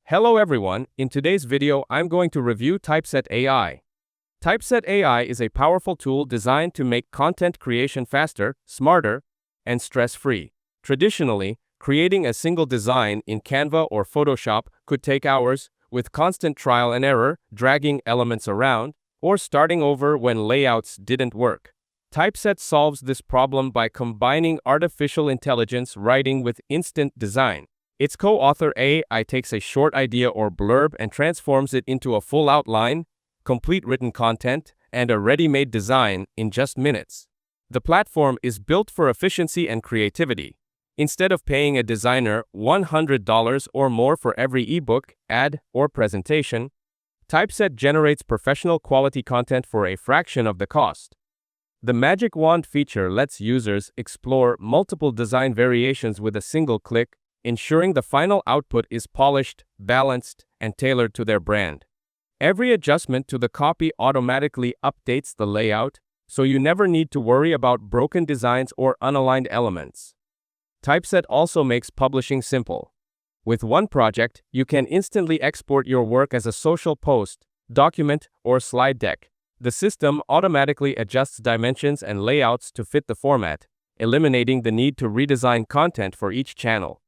Hello everyone, in today's video I'm going to review Typeset AI. Typeset AI is a powerful tool designed to make content creation faster, smarter, and stress-free. Traditionally, creating a single design in Canva or Photoshop could take hours, with constant trial and error, dragging elements around, or starting over when layouts didn't work. Typeset solves this problem by combining artificial intelligence writing with instant design. Its co-author AI takes a short idea or blurb and transforms it into a full outline, complete written content, and a ready-made design in just minutes. The platform is built for efficiency and creativity. Instead of paying a designer $100 or more for every ebook, ad, or presentation, Typeset generates professional quality content for a fraction of the cost. The Magic Wand feature lets users explore multiple design variations with a single click, ensuring the final output is polished, balanced, and tailored to their brand. Every adjustment to the copy automatically updates the layout, so you never need to worry about broken designs or unaligned elements. Typeset also makes publishing simple. With one project, you can instantly export your work as a social post, document, or slide deck. The system automatically adjusts dimensions and layouts to fit the format, eliminating the need to redesign content for each channel.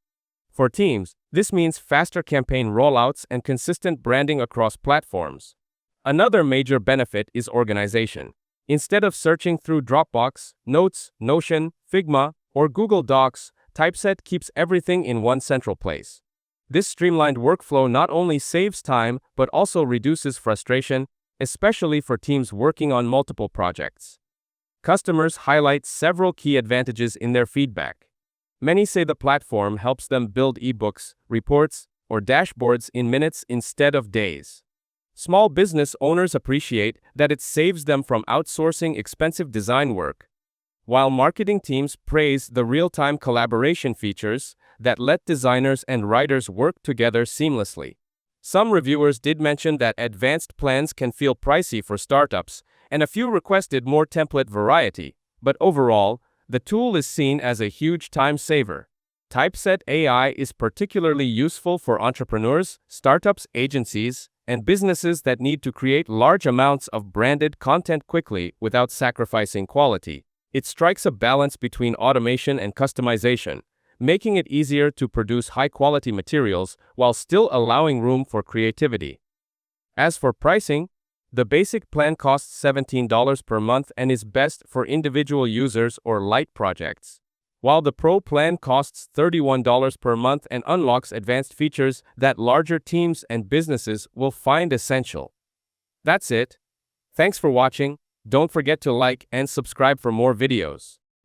For teams, this means faster campaign rollouts and consistent branding across platforms. Another major benefit is organization. Instead of searching through Dropbox, Notes, Notion, Figma, or Google Docs, Typeset keeps everything in one central place. This streamlined workflow not only saves time but also reduces frustration, especially for teams working on multiple projects. Customers highlight several key advantages in their feedback. Many say the platform helps them build ebooks, reports, or dashboards in minutes instead of days. Small business owners appreciate that it saves them from outsourcing expensive design work, while marketing teams praise the real-time collaboration features that let designers and writers work together seamlessly. Some reviewers did mention that advanced plans can feel pricey for startups, and a few requested more template variety, but overall, the tool is seen as a huge time saver. Typeset AI is particularly useful for entrepreneurs, startups, agencies, and businesses that need to create large amounts of branded content quickly without sacrificing quality. It strikes a balance between automation and customization, making it easier to produce high-quality materials while still allowing room for creativity. As for pricing, the basic plan costs $17 per month and is best for individual users or light projects, while the Pro plan costs $31 per month and unlocks advanced features that larger teams and businesses will find essential. That's it. Thanks for watching. Don't forget to like and subscribe for more videos.